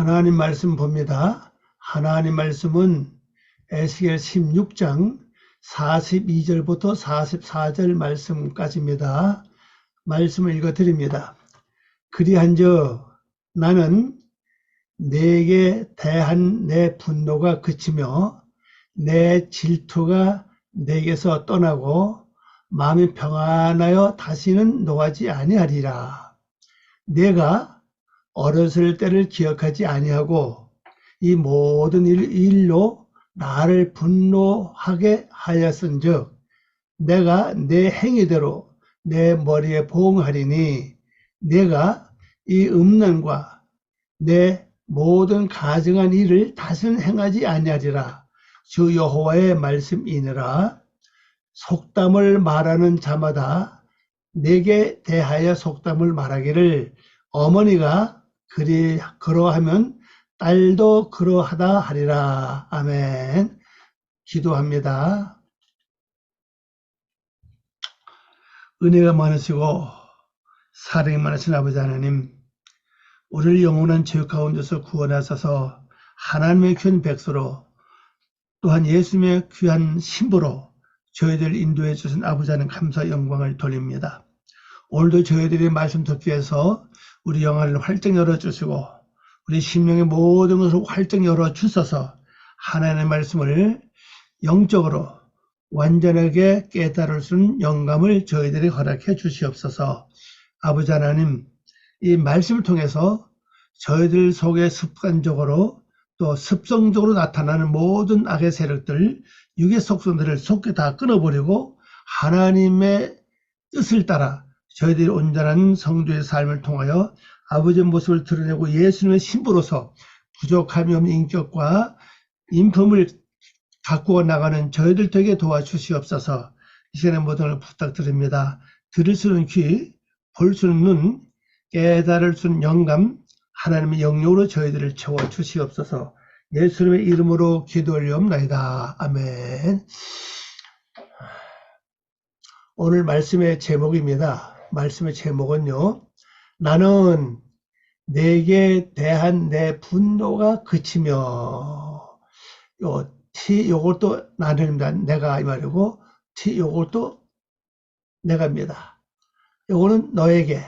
하나님 말씀 봅니다. 하나님 말씀은 에스겔 16장 42절부터 44절 말씀까지입니다. 말씀을 읽어드립니다. 그리한즉 나는 내게 대한 내 분노가 그치며 내 질투가 내게서 떠나고 마음이 평안하여 다시는 노하지 아니하리라. 내가 어렸을 때를 기억하지 아니하고 이 모든 일로 나를 분노하게 하였은즉 내가 내 행위대로 내 머리에 보응하리니 내가 이 음란과 내 모든 가증한 일을 다시는 행하지 아니하리라. 주 여호와의 말씀이니라. 속담을 말하는 자마다 내게 대하여 속담을 말하기를 어머니가 그러하면 딸도 그러하다 하리라. 아멘. 기도합니다. 은혜가 많으시고 사랑이 많으신 아버지 하나님, 우리를 영원한 죄 가운데서 구원하셔서 하나님의 귀한 백성으로 또한 예수님의 귀한 신부로 저희들을 인도해 주신 아버지 하나님 감사 영광을 돌립니다. 오늘도 저희들이 말씀 듣기 위해서 우리 영안을 활짝 열어주시고 우리 심령의 모든 것을 활짝 열어주셔서 하나님의 말씀을 영적으로 완전하게 깨달을 수 있는 영감을 저희들이 허락해 주시옵소서. 아버지 하나님, 이 말씀을 통해서 저희들 속에 습관적으로 또 습성적으로 나타나는 모든 악의 세력들, 육의 속성들을 속히 다 끊어버리고 하나님의 뜻을 따라 저희들이 온전한 성도의 삶을 통하여 아버지의 모습을 드러내고 예수님의 신부로서 부족함이 없는 인격과 인품을 가꾸어 나가는 저희들 되게 도와주시옵소서. 이 시간에 모든 걸 부탁드립니다. 들을 수 있는 귀, 볼 수 있는 눈, 깨달을 수 있는 영감, 하나님의 영역으로 저희들을 채워주시옵소서. 예수님의 이름으로 기도 올리옵나이다. 아멘. 오늘 말씀의 제목입니다. 말씀의 제목은요, 나는 내게 대한 내 분노가 그치며, 요것도 나누입니다. 내가 이 말이고, 요것도 내가입니다. 요거는 너에게,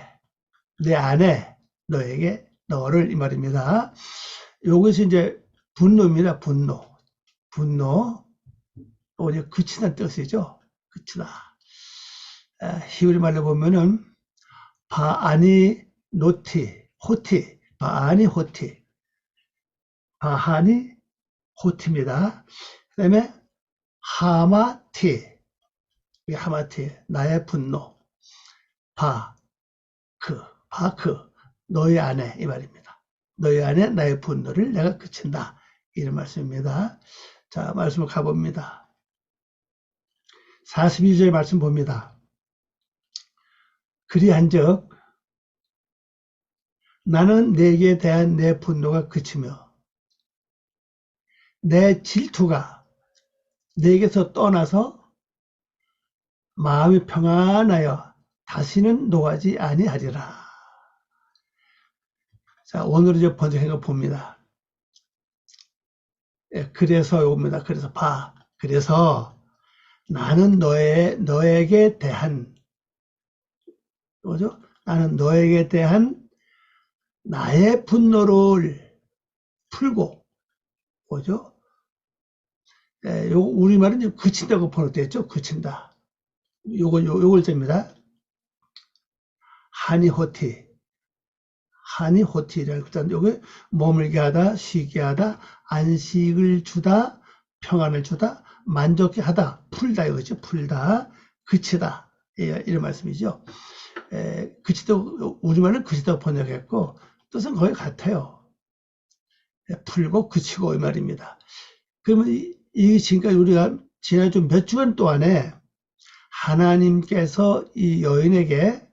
내 안에, 너에게, 너를 이 말입니다. 요것이 이제 분노입니다. 분노. 이제 그치다는 뜻이죠. 그치다. 히브리 말로 보면은 바하니 호티입니다. 그 다음에 하마티, 나의 분노. 바크, 너희 안에 이 말입니다. 너희 안에 나의 분노를 내가 그친다. 이런 말씀입니다. 자, 말씀을 가봅니다. 42절 말씀 봅니다. 그리한즉 나는 내게 대한 내 분노가 그치며 내 질투가 내게서 떠나서 마음이 평안하여 다시는 노하지 아니하리라. 자, 오늘 이제 번역한 거 봅니다. 그래서 옵니다. 그래서 나는 너에게 대한, 뭐죠? 나는 너에게 대한 나의 분노를 풀고, 뭐죠? 우리말은 그친다고 번역되어 있죠? 그친다. 요걸 잽니다. 하니호티라고 일단 요게 머물게 하다, 쉬게 하다, 안식을 주다, 평안을 주다, 만족해 하다, 풀다 이거죠. 풀다, 그치다. 이런 말씀이죠. 그치다, 우리말은 그치다고 번역했고 뜻은 거의 같아요. 풀고 그치고 이 말입니다. 그러면 이 지금까지 우리가 지난 좀 몇 주간 동안에 하나님께서 이 여인에게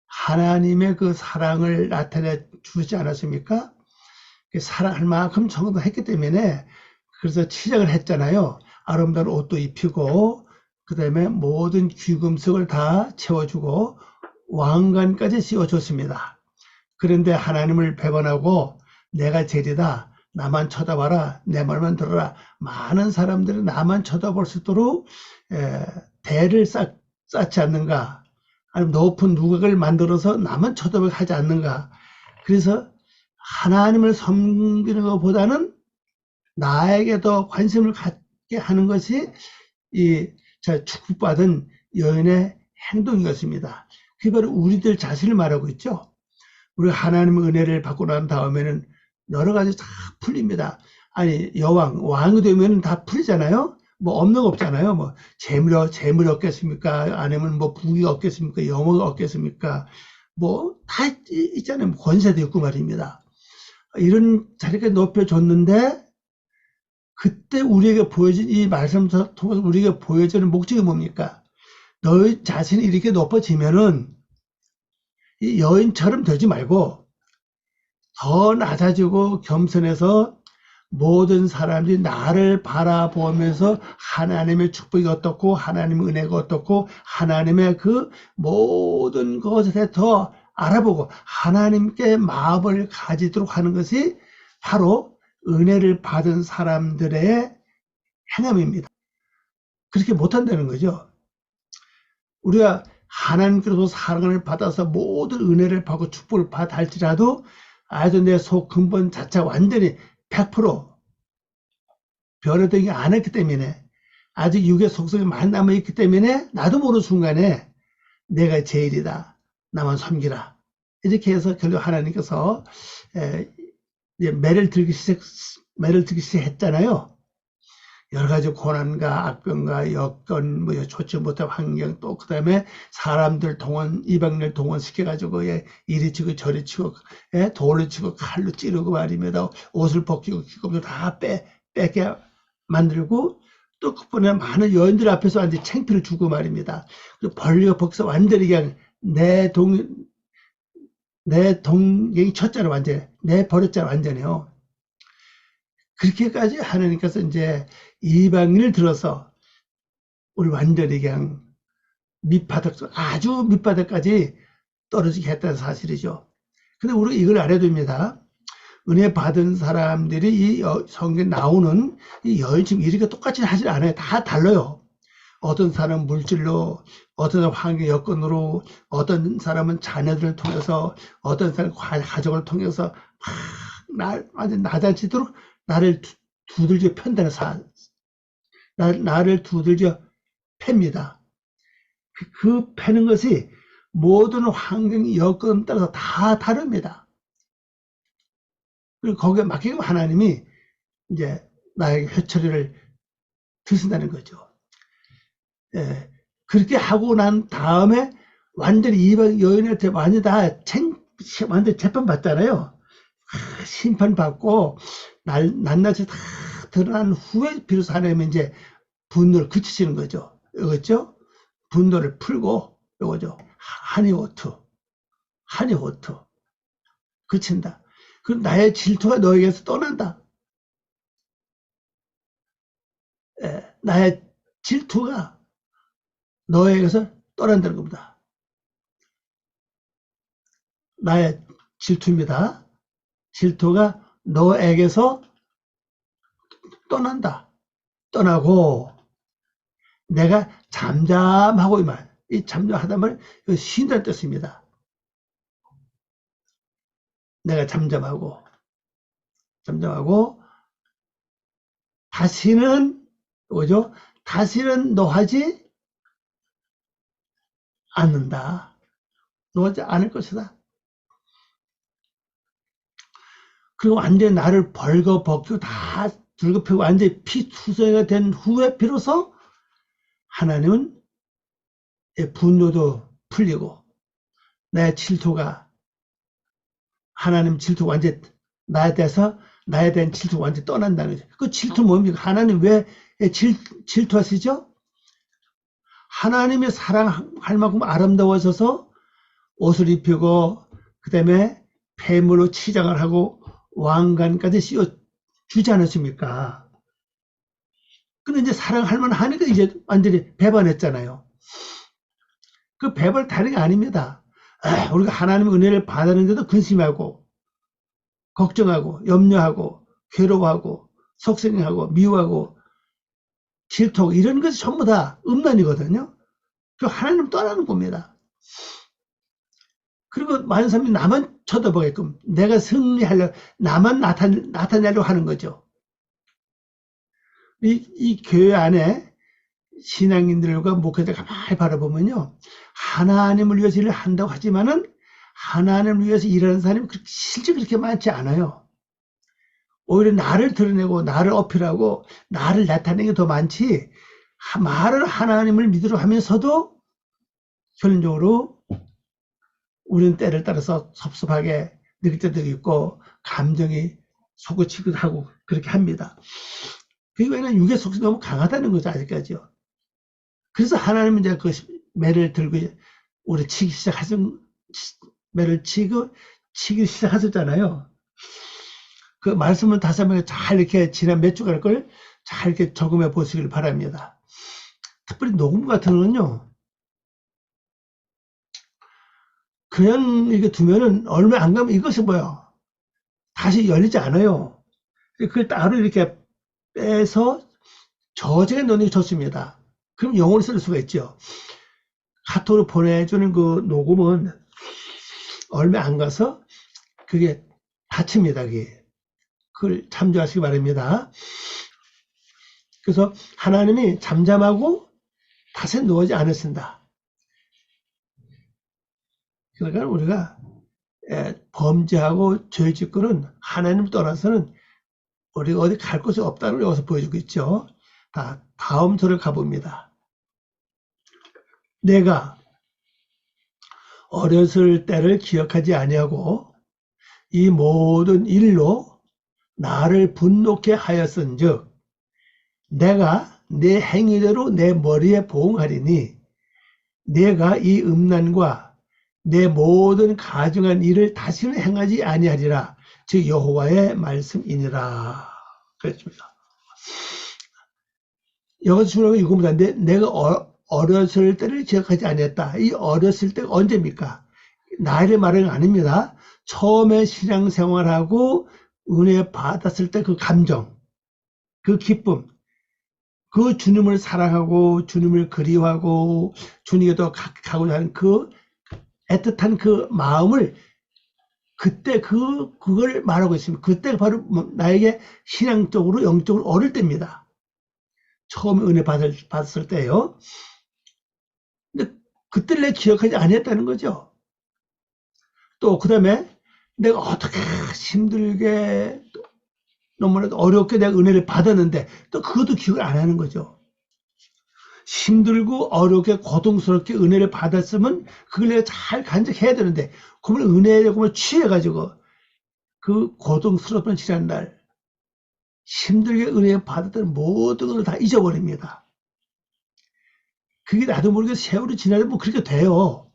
하나님의 그 사랑을 나타내 주지 않았습니까? 사랑할 만큼 정도했기 때문에 그래서 치장을 했잖아요. 아름다운 옷도 입히고 그 다음에 모든 귀금속을 다 채워주고 왕관까지 씌워줬습니다. 그런데 하나님을 배반하고 내가 제일이다. 나만 쳐다봐라. 내 말만 들어라. 많은 사람들이 나만 쳐다볼 수 있도록 대를 쌓지 않는가? 아니면 높은 누각을 만들어서 나만 쳐다보게 하지 않는가? 그래서 하나님을 섬기는 것보다는 나에게 더 관심을 갖게 하는 것이 이 축복받은 여인의 행동이었습니다. 그게 바로 우리들 자신을 말하고 있죠. 우리가 하나님의 은혜를 받고 난 다음에는 여러 가지 다 풀립니다. 아니 왕이 되면 다 풀리잖아요. 뭐 없는 거 없잖아요. 뭐 재물이 없겠습니까? 아니면 뭐 부귀가 없겠습니까? 영어가 없겠습니까? 뭐 다 있잖아요. 권세도 있고 말입니다. 이런 자리가 높여줬는데 그때 우리에게 보여진 이 말씀을 통해서 우리에게 보여지는 목적이 뭡니까? 너희 자신이 이렇게 높아지면은 이 여인처럼 되지 말고 더 낮아지고 겸손해서 모든 사람들이 나를 바라보면서 하나님의 축복이 어떻고 하나님의 은혜가 어떻고 하나님의 그 모든 것에 더 알아보고 하나님께 마음을 가지도록 하는 것이 바로 은혜를 받은 사람들의 행함입니다. 그렇게 못한다는 거죠. 우리가 하나님께로서 사랑을 받아서 모든 은혜를 받고 축복을 받아 할지라도 아주 내 속 근본 자체가 완전히 100% 변화되지 않았기 때문에 아직 육의 속성이 많이 남아있기 때문에 나도 모르는 순간에 내가 제일이다. 나만 섬기라. 이렇게 해서 결국 하나님께서 매를 들기 시작했잖아요. 여러 가지 고난과 악병과 여건, 뭐 좋지 못한 환경, 또 그 다음에 사람들 동원, 이방인을 동원시켜가지고 이리 치고 저리 치고 돌로 치고 칼로 찌르고 말입니다. 옷을 벗기고 기겁을 다 뺏게 만들고 또 그뿐에 많은 여인들 앞에서 완전히 창피를 주고 말입니다. 벌리고 벗겨서 완전히 그냥 내 동경이 쳤잖아, 완전히. 내 버렸잖아, 완전히요. 그렇게까지 하나님께서 이제 이방인을 들어서 우리 완전히 그냥 아주 밑바닥까지 떨어지게 했다는 사실이죠. 근데 우리 이걸 알아야 됩니다. 은혜 받은 사람들이 이 성경에 나오는 이 여인처럼 이렇게 똑같이 하지 않아요. 다 달라요. 어떤 사람은 물질로, 어떤 사람은 환경 여건으로, 어떤 사람은 자녀들을 통해서, 어떤 사람은 가족을 통해서 완전 낮아지도록 나를 두들겨 편다는 나를 두들겨 팹니다. 그 패는 것이 모든 환경 여건 따라서 다 다릅니다. 그리고 거기에 맡기면 하나님이 이제 나에게 회초리를 드신다는 거죠. 그렇게 하고 난 다음에 완전히 이방 여인한테 완전 재판 받잖아요. 심판 받고 낱낱이 다 드러난 후에 비로소 하나님은 이제 분노를 그치시는 거죠. 이거죠? 분노를 풀고 이거죠. 하니호투 그친다. 그럼 나의 질투가 너에게서 떠난다. 나의 질투가 너에게서 떠난다는 겁니다. 나의 질투입니다. 질투가 너에게서 떠난다. 떠나고 내가 잠잠하고 이 잠잠하단 말은 쉰다는 뜻입니다. 내가 잠잠하고 다시는 뭐죠? 다시는 노하지 않는다. 노하지 않을 것이다. 그리고 완전히 나를 벌거벗고 다 들거펴고 완전히 피투성이가 된 후에 비로소 하나님은 분노도 풀리고 내 질투가 하나님 질투가 완전히 나에 대한 질투가 완전히 떠난다는 거죠. 그 질투 뭡니까? 하나님 왜 질투하시죠? 하나님의 사랑할 만큼 아름다워져서 옷을 입히고 그 다음에 폐물로 치장을 하고 왕관까지 씌워주지 않으십니까? 근데 이제 사랑할 만하니까 이제 완전히 배반했잖아요. 그 배반 다른 게 아닙니다. 우리가 하나님의 은혜를 받았는데도 근심하고 걱정하고 염려하고 괴로워하고 속생하고 미워하고 질투하고 이런 것이 전부 다 음란이거든요. 그 하나님 떠나는 겁니다. 그리고 많은 사람이 나만 쳐다보게끔 내가 승리하려 나만 나타내려고 하는 거죠. 이 교회 안에 신앙인들과 목회자 가만히 바라보면요. 하나님을 위해서 일을 한다고 하지만은 하나님을 위해서 일하는 사람이 실제 그렇게 많지 않아요. 오히려 나를 드러내고 나를 어필하고 나를 나타내는 게 더 많지 말을 하나님을 믿으러 하면서도 결론적으로 우리는 때를 따라서 섭섭하게 느낄 때도 있고 감정이 솟구치기도 하고 그렇게 합니다. 그게 왜냐면 육의 속성이 너무 강하다는 거죠. 아직까지요. 그래서 하나님은 이제 그 매를 들고 우리 매를 치기 시작하셨잖아요. 그 말씀을 다시 한번 잘 이렇게 지난 몇 주간 걸 잘 이렇게 적응해 보시길 바랍니다. 특별히 녹음 같은 거는요. 그냥 이렇게 두면은 얼마 안 가면 이것이 뭐야. 다시 열리지 않아요. 그걸 따로 이렇게 빼서 저장해 놓는 게 좋습니다. 그럼 영어로 쓸 수가 있죠. 카톡으로 보내주는 그 녹음은 얼마 안 가서 그게 닫힙니다. 그걸 참조하시기 바랍니다. 그래서 하나님이 잠잠하고 탓에 놓지 않으신다. 그러니까 우리가 범죄하고 죄 짓고는 하나님을 떠나서는 우리가 어디 갈 곳이 없다는 걸 여기서 보여주고 있죠. 다음 절을 가봅니다. 내가 어렸을 때를 기억하지 아니하고 이 모든 일로 나를 분노케 하였은즉 내가 내 행위대로 내 머리에 보응하리니 내가 이 음란과 내 모든 가증한 일을 다시는 행하지 아니하리라. 즉 여호와의 말씀이니라. 그랬습니다. 여기서 중요한 건 이겁니다. 내가 어렸을 때를 기억하지 아니했다. 이 어렸을 때가 언제입니까? 나이를 말하는 건 아닙니다. 처음에 신앙생활하고 은혜 받았을 때 그 감정, 그 기쁨, 그 주님을 사랑하고 주님을 그리워하고 주님께 더 가고자 하는 그 애틋한 그 마음을 그때 그걸 말하고 있습니다. 그때가 바로 나에게 신앙적으로 영적으로 어릴 때입니다. 처음 은혜 받았을 때요. 근데 그때를 내 기억하지 아니했다는 거죠. 또 그다음에 내가 어떻게 힘들게 너무나도 어렵게 내가 은혜를 받았는데 또 그것도 기억을 안 하는 거죠. 힘들고 어렵게 고통스럽게 은혜를 받았으면 그걸 내가 잘 간직해야 되는데 그러면 은혜에 취해가지고 그 고통스럽던 지난날 힘들게 은혜 받았던 모든 걸 다 잊어버립니다. 그게 나도 모르게 세월이 지나면 뭐 그렇게 돼요.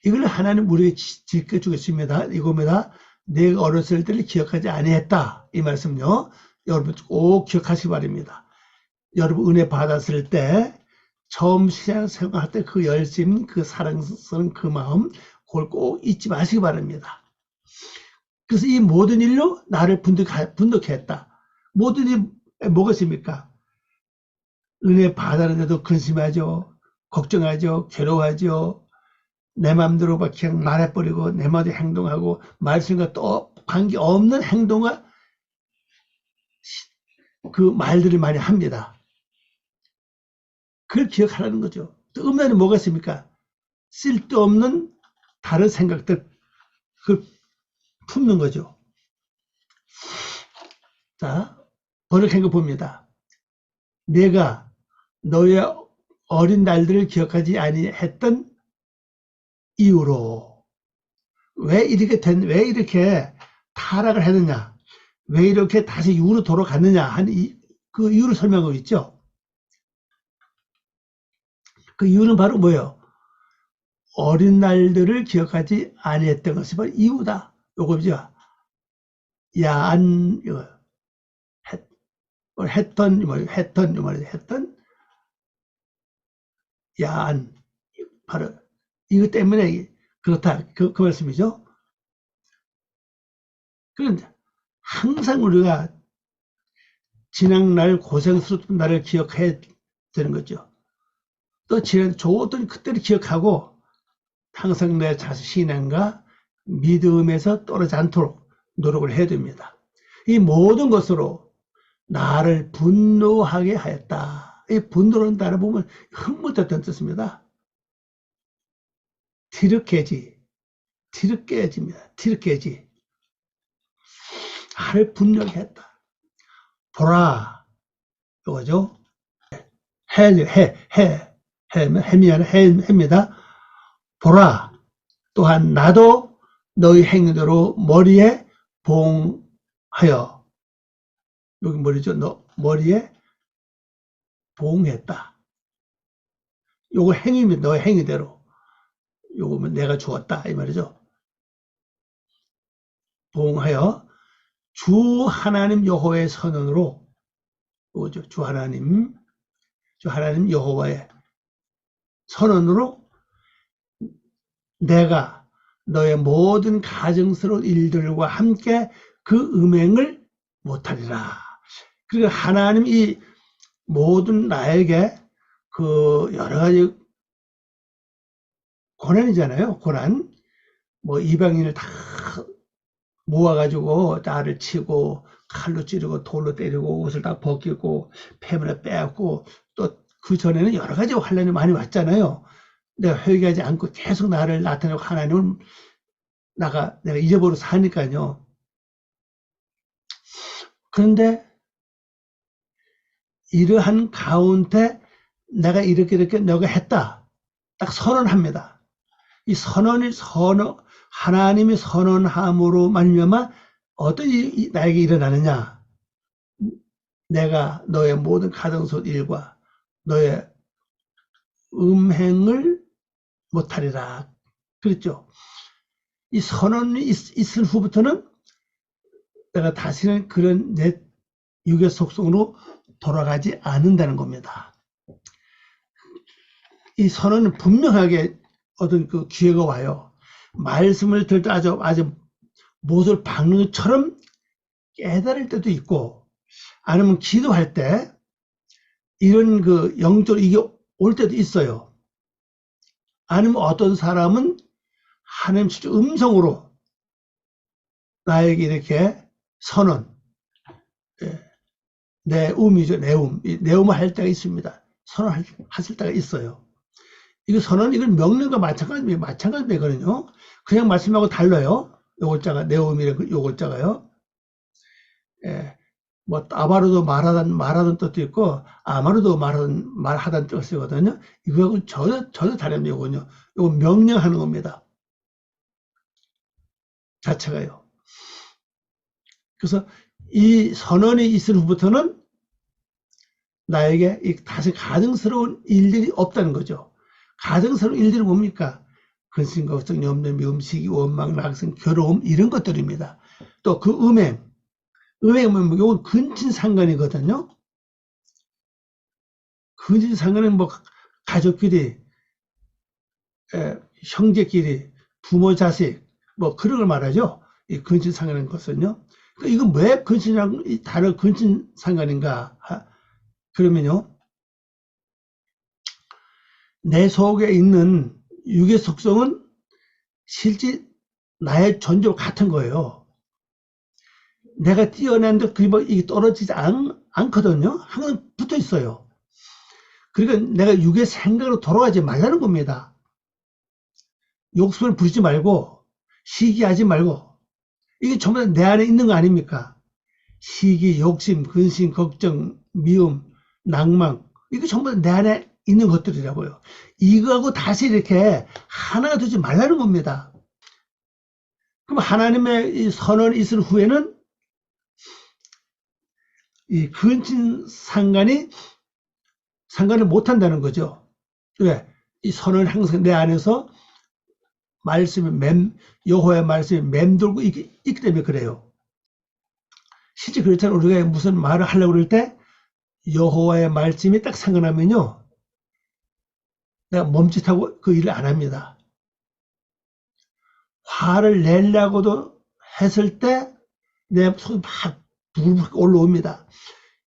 이걸 하나님 우리에게 지켜주겠습니다. 이겁니다. 내가 어렸을 때를 기억하지 아니했다. 이 말씀요. 여러분 꼭 기억하시기 바랍니다. 여러분 은혜 받았을 때 처음 신앙생활할 때 그 열심, 그 사랑스러운 그 마음 그걸 꼭 잊지 마시기 바랍니다. 그래서 이 모든 일로 나를 분독해 했다. 모든 일이 뭐가 있습니까? 은혜 받았는데도 근심하죠. 걱정하죠. 괴로워하죠. 내 마음대로 막 그냥 말해버리고 내 마음대로 행동하고 말씀과 또 관계없는 행동과 그 말들을 많이 합니다. 그걸 기억하라는 거죠. 또 음란이 뭐가 있습니까? 쓸데없는 다른 생각들 그걸 품는 거죠. 자, 번역한 거 봅니다. 내가 너의 어린 날들을 기억하지 아니했던 이유로 왜 이렇게 타락을 했느냐, 왜 이렇게 다시 육으로 돌아갔느냐 한 그 이유를 설명하고 있죠. 그 이유는 바로 뭐예요? 어린 날들을 기억하지 아니했던 것이 바로 이유다. 요거죠. 야한 했던 야한 바로 이것 때문에 그렇다 그 말씀이죠. 그런데 항상 우리가 지난날 고생스럽던 날을 기억해야 되는 거죠. 또 지난 좋았던 그때를 기억하고 항상 내 자신 신앙과 믿음에서 떨어지지 않도록 노력을 해야 됩니다. 이 모든 것으로 나를 분노하게 하였다. 이 분노라는 단어 보면 흥분했다는 뜻입니다. 디르게지, 디르게지입니다. 디르게지. 나를 분노하게 했다. 보라, 이거죠. 해입니다. 보라, 또한 나도 너희 행위대로 머리에 보응하여, 여기 머리죠. 너 머리에 보응했다. 요거 행위입니다. 너의 행위대로. 요거면 내가 주었다 이 말이죠. 보응하여 주 하나님 여호와의 선언으로, 요거죠. 주 하나님 여호와의 선언으로 내가 너의 모든 가증스러운 일들과 함께 그 음행을 못하리라. 그러니까 하나님 이 모든 나에게 그 여러 가지 고난이잖아요. 고난. 뭐 이방인을 다 모아가지고 나를 치고 칼로 찌르고 돌로 때리고 옷을 다 벗기고 폐물에 빼앗고 또 그 전에는 여러 가지 환난이 많이 왔잖아요. 내가 회개하지 않고 계속 나를 나타내고 하나님을 내가 잊어버려 사니까요. 그런데 이러한 가운데 내가 이렇게 너가 했다. 딱 선언합니다. 이 하나님이 선언함으로 말미암아 어떤 일이 나에게 일어나느냐. 내가 너의 모든 가정속 일과 너의 음행을 못하리라. 그랬죠. 이 선언이 있은 후부터는 내가 다시는 그런 내 육의 속성으로 돌아가지 않는다는 겁니다. 이 선언은 분명하게 어떤 그 기회가 와요. 말씀을 들을 때 아주 못을 박는 것처럼 깨달을 때도 있고, 아니면 기도할 때 이런 그 영적으로 이게 올 때도 있어요. 아니면 어떤 사람은 하나님 진짜 음성으로 나에게 이렇게 선언, 내음이죠. 내음을 할 때가 있습니다. 선언하실 때가 있어요. 이건 명령과 마찬가지거든요. 그냥 말씀하고 달라요. 요글자가, 내음이라고 요글자가요. 뭐, 아마르도 말하던 뜻도 있고, 아마르도 말하던 뜻이거든요. 이거하고 전혀 다른 요거는요. 요거 명령하는 겁니다. 자체가요. 그래서 이 선언이 있은 후부터는 나에게 다시 가증스러운 일들이 없다는 거죠. 가증스러운 일들이 뭡니까? 근심, 걱정, 염려, 미움, 시기, 원망, 낙성, 괴로움 이런 것들입니다. 또 그 음행은 이건 근친상간이거든요. 근친상간은 뭐 가족끼리, 형제끼리, 부모, 자식 뭐 그런 걸 말하죠. 이 근친상간인 것은요. 이건 왜 이 단어 근친상간인가? 그러면요, 내 속에 있는 육의 속성은 실제 나의 존재와 같은 거예요. 내가 뛰어난데 이게 떨어지지 않거든요. 항상 붙어 있어요. 그러니까 내가 육의 생각으로 돌아가지 말라는 겁니다. 욕심을 부리지 말고, 시기하지 말고, 이게 전부 다 내 안에 있는 거 아닙니까? 시기, 욕심, 근심, 걱정, 미움, 낭망, 이게 전부 다 내 안에 있는 것들이라고요. 이거하고 다시 이렇게 하나가 되지 말라는 겁니다. 그럼 하나님의 이 선언이 있은 후에는 이 근친상간을 못한다는 거죠. 왜? 이 선언이 항상 내 안에서 여호와의 말씀이 맴돌고 있기 때문에 그래요. 실제 그렇잖아요. 우리가 무슨 말을 하려고 그럴 때 여호와의 말씀이 딱 생각나면요, 내가 멈칫하고 그 일을 안 합니다. 화를 내려고도 했을 때 내 속이 막 부글부글 올라옵니다.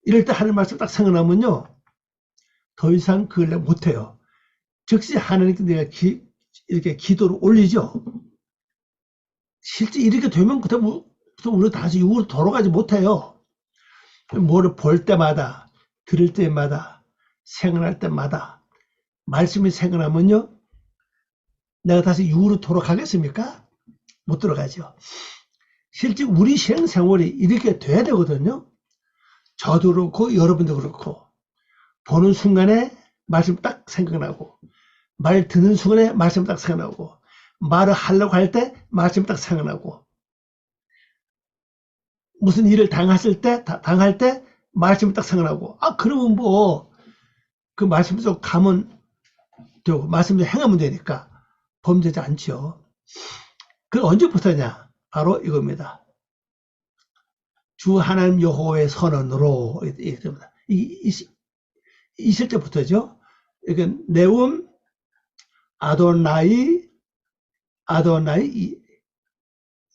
이럴 때 하나님 말씀 딱 생각나면요, 더 이상 그걸 못해요. 즉시 하나님께 내가 이렇게 기도를 올리죠. 실제 이렇게 되면 그때부터 우리가 다시 육으로 돌아가지 못해요. 뭐를 볼 때마다, 들을 때마다, 생각할 때마다 말씀이 생각나면요, 내가 다시 육으로 돌아가겠습니까? 못 들어가죠. 실제 우리 신앙생활이 이렇게 돼야 되거든요. 저도 그렇고 여러분도 그렇고, 보는 순간에 말씀 딱 생각나고, 말 듣는 순간에 말씀 딱 생각나고, 말을 하려고 할 때 말씀 딱 생각나고, 무슨 일을 당할 때 말씀이 딱 생각나고, 그러면 뭐 그 말씀 속 가면 되고 말씀대로 행하면 되니까 범죄지 않죠. 그 언제부터냐? 바로 이겁니다. 주 하나님 여호와의 선언으로 이렇게 됩니다. 있을 때부터죠. 이게 네움 아도나이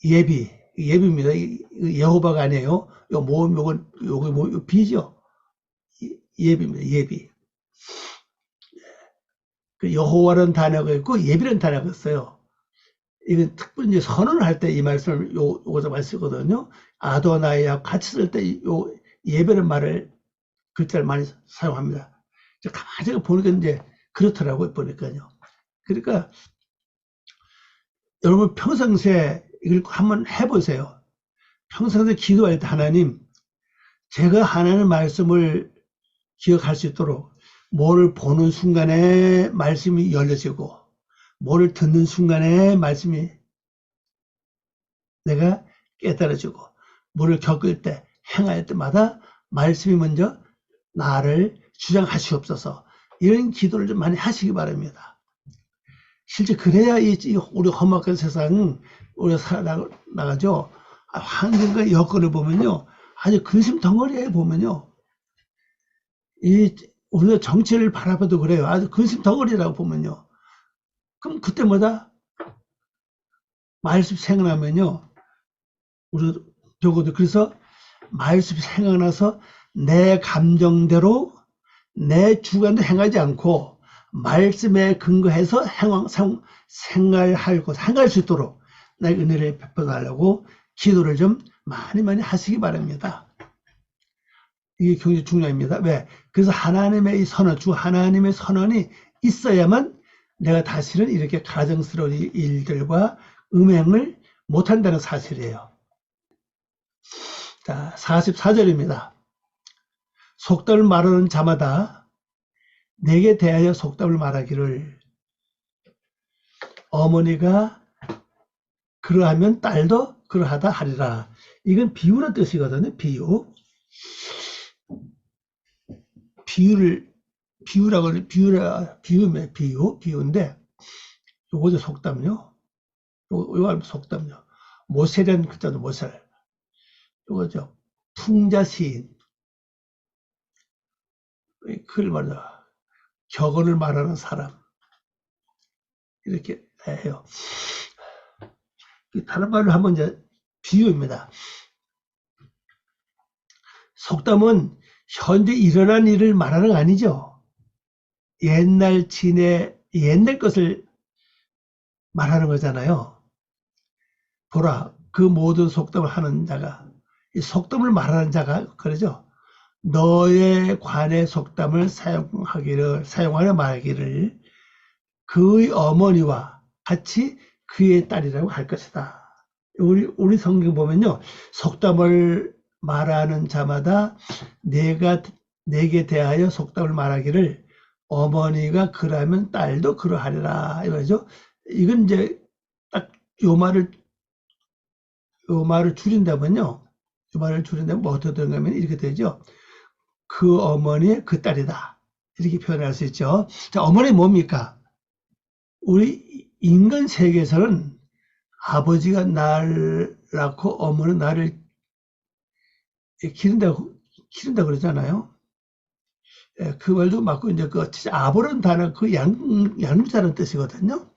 예비입니다. 여호바가 아니에요. 요거 비죠. 예비입니다. 예비. 그 여호와라는 단어가 있고 예비라는 단어가 있어요. 이건 특별히 이제 선언을 할 때 이 말씀을 요거서 많이 쓰거든요. 아도나이와 같이 쓸 때 요 예배라는 말을 글자를 많이 사용합니다. 가만히 제가 보니까 이제 그렇더라고요. 보니까요. 그러니까 여러분 평상시에 이걸 한번 해보세요. 평상시에 기도할 때 하나님, 제가 하나님의 말씀을 기억할 수 있도록 뭐를 보는 순간에 말씀이 열려지고, 뭐를 듣는 순간에 말씀이 내가 깨달아지고, 뭐를 겪을 때, 행할 때마다 말씀이 먼저 나를 주장하시옵소서. 이런 기도를 좀 많이 하시기 바랍니다. 실제 그래야 우리 험악한 세상 우리가 살아나가죠. 환경과 여건을 보면요, 아주 근심 덩어리에 보면요, 우리가 정치를 바라봐도 그래요. 아주 근심 덩어리라고 보면요. 그럼 그때마다 말씀 생각나면요, 우리 적어도 그래서 말씀 생각나서 내 감정대로 내 주관도 행하지 않고 말씀에 근거해서 행할 수 있도록 나의 은혜를 베풀어달라고 기도를 좀 많이 하시기 바랍니다. 이게 굉장히 중요합니다. 왜? 그래서 하나님의 이 선언, 주 하나님의 선언이 있어야만 내가 다시는 이렇게 가정스러운 일들과 음행을 못한다는 사실이에요. 자, 44절입니다. 속담을 말하는 자마다 내게 대하여 속담을 말하기를, 어머니가 그러하면 딸도 그러하다 하리라. 이건 비유라는 뜻이거든요. 비유. 비유인데, 요거죠, 속담요. 요거 속담요. 모세라는 글자도 모셀. 요거죠. 풍자시인. 그걸 말이야. 격언을 말하는 사람. 이렇게 해요. 다른 말로 하면 이제 비유입니다. 속담은 현재 일어난 일을 말하는 거 아니죠. 옛날 것을 말하는 거잖아요. 보라, 그 모든 속담을 하는 자가, 이 속담을 말하는 자가 그러죠. 너에 관해 속담을 사용하여 말하기를 그의 어머니와 같이 그의 딸이라고 할 것이다. 우리 성경 보면요, 속담을 말하는 자마다 내게 대하여 속담을 말하기를 어머니가 그러면 딸도 그러하리라 이거죠. 이건 이제 딱 요 말을 줄인다면요, 요 말을 줄인다면 뭐 어떻게 되냐면 이렇게 되죠. 그 어머니의 그 딸이다, 이렇게 표현할 수 있죠. 자, 어머니 뭡니까? 우리 인간 세계에서는 아버지가 나를 낳고 어머니는 나를 기른다고 그러잖아요. 그 말도 맞고, 이제 아버라는 단어, 양육자라는 뜻이거든요.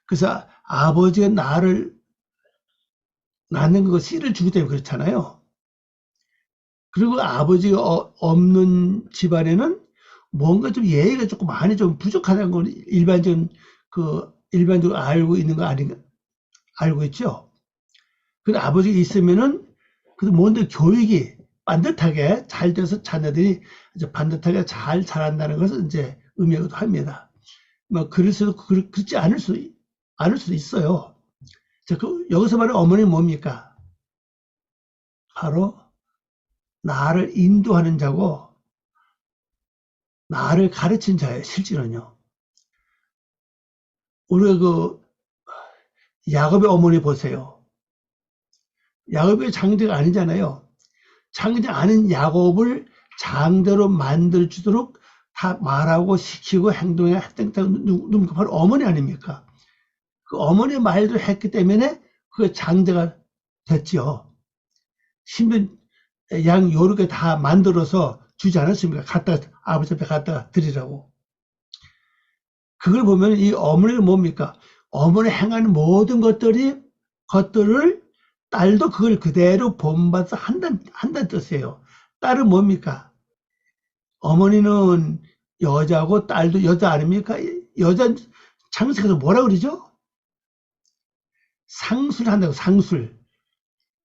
그래서 아버지가 나를 낳는 거 씨를 주기 때문에 그렇잖아요. 그리고 아버지가 없는 집안에는 뭔가 좀 예의가 조금 많이 좀 부족하다는 걸 일반적으로 알고 있는 거 아닌가, 알고 있죠? 근데 아버지가 있으면은, 그래도 뭔데 교육이 반듯하게 잘 돼서 자녀들이 이제 반듯하게 잘 자란다는 것을 이제 의미하기도 합니다. 뭐, 그렇지 않을 수도 있어요. 자, 여기서 말하는 어머니는 뭡니까? 바로 나를 인도하는 자고, 나를 가르친 자예요, 실제는요. 우리가 야곱의 어머니 보세요. 야곱이 장자가 아니잖아요. 장자 아닌 야곱을 장자로 만들 주도록 다 말하고 시키고 행동에 했던 누굽니까? 바로 어머니 아닙니까? 그 어머니 말대로 했기 때문에 그 장자가 됐죠. 심지어 양 여러 개 다 만들어서 주지 않았습니까? 아버지 앞에 갖다가 드리라고. 그걸 보면 이 어머니는 뭡니까? 어머니 행하는 모든 것들을 딸도 그걸 그대로 본받아서 한다는 뜻이에요. 딸은 뭡니까? 어머니는 여자고 딸도 여자 아닙니까? 여자 창세기에서 뭐라 그러죠? 상술을 한다고,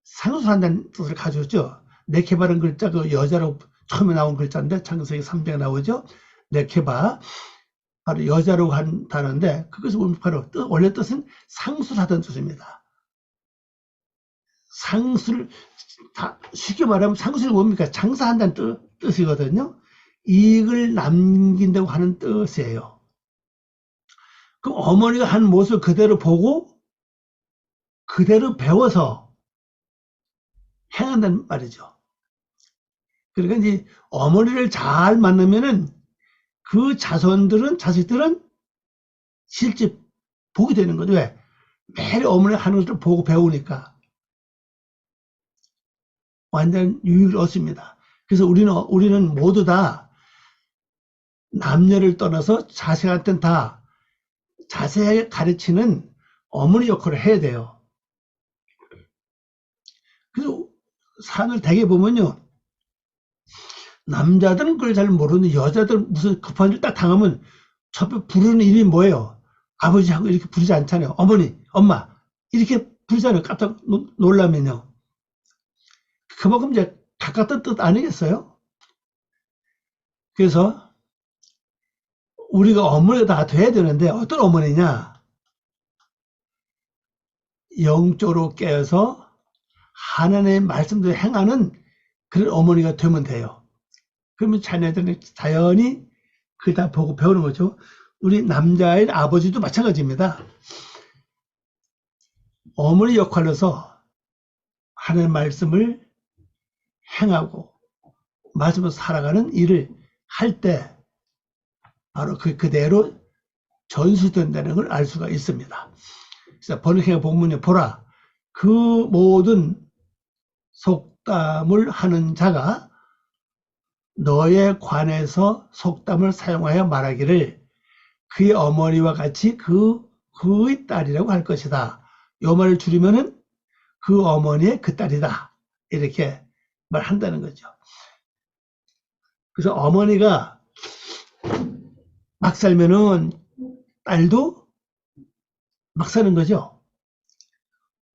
상술한다는 뜻을 가졌죠. 네케바라는 글자, 그 여자로 처음에 나온 글자인데 창세기 3장에 나오죠. 네케바, 바로 여자로 한 단어인데 그것을 보면 바로 원래 뜻은 상술하다는 뜻입니다. 상술, 쉽게 말하면 상술이 뭡니까? 장사한다는 뜻이거든요. 이익을 남긴다고 하는 뜻이에요. 그럼 어머니가 한 모습을 그대로 보고 그대로 배워서 행한다는 말이죠. 그러니까 이제 어머니를 잘 만나면은 그 자식들은 실제 보게 되는 거죠. 왜? 매일 어머니 하는 것을 보고 배우니까. 완전 유익을 얻습니다. 그래서 우리는 모두 다 남녀를 떠나서 자식한테는 다 자세하게 가르치는 어머니 역할을 해야 돼요. 그래서 산을 대개 보면요. 남자들은 그걸 잘 모르는데 여자들은 무슨 급한 일 딱 당하면 첫 부르는 이름이 뭐예요? 아버지하고 이렇게 부르지 않잖아요. 어머니, 엄마 이렇게 부르잖아요. 깜짝 놀라면요. 그만큼 이제 가깝던 뜻 아니겠어요? 그래서 우리가 어머니가 다 돼야 되는데 어떤 어머니냐? 영적으로 깨어서 하나님의 말씀대로 행하는 그런 어머니가 되면 돼요. 그러면 자녀들은 자연히 그다 보고 배우는 거죠. 우리 남자의 아버지도 마찬가지입니다. 어머니 역할로서 하나님의 말씀을 행하고 말씀으로 살아가는 일을 할 때 바로 그대로 전수된다는 걸 알 수가 있습니다. 그래서 번역해 보면 보라, 그 모든 속담을 하는 자가 너에 관해서 속담을 사용하여 말하기를 그의 어머니와 같이 그의 딸이라고 할 것이다. 요 말을 줄이면은 그 어머니의 그 딸이다. 이렇게 말한다는 거죠. 그래서 어머니가 막 살면은 딸도 막 사는 거죠.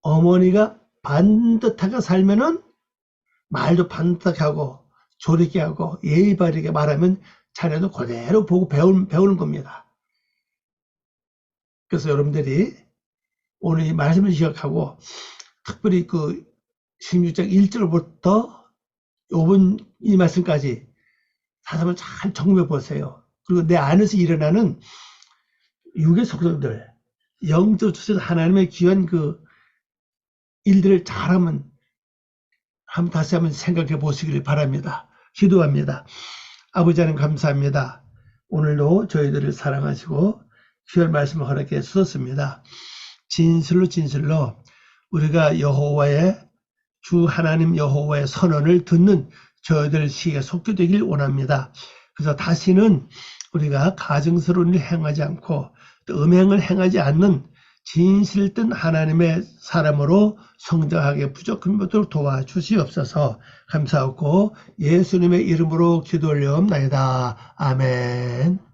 어머니가 반듯하게 살면은 말도 반듯하게 하고 조리게 하고 예의 바르게 말하면 자녀도 그대로 보고 배우는 겁니다. 그래서 여러분들이 오늘 이 말씀을 기억하고 특별히 그 16장 1절부터 요번 이 말씀까지 다시 한번 잘 점검해 보세요. 그리고 내 안에서 일어나는 육의 속성들, 영적 주신 하나님의 귀한 그 일들을 잘하면 다시 한번 생각해 보시길 바랍니다. 기도합니다. 아버지 하나님 감사합니다. 오늘도 저희들을 사랑하시고 귀한 말씀을 허락해 주셨습니다. 진실로 우리가 여호와의 주 하나님 여호와의 선언을 듣는 저희들 시에 속게 되길 원합니다. 그래서 다시는 우리가 가증스러운 일 행하지 않고 또 음행을 행하지 않는 진실된 하나님의 사람으로 성장하게 부족한 것들을 도와주시옵소서. 감사하고 예수님의 이름으로 기도 올려옵나이다. 아멘.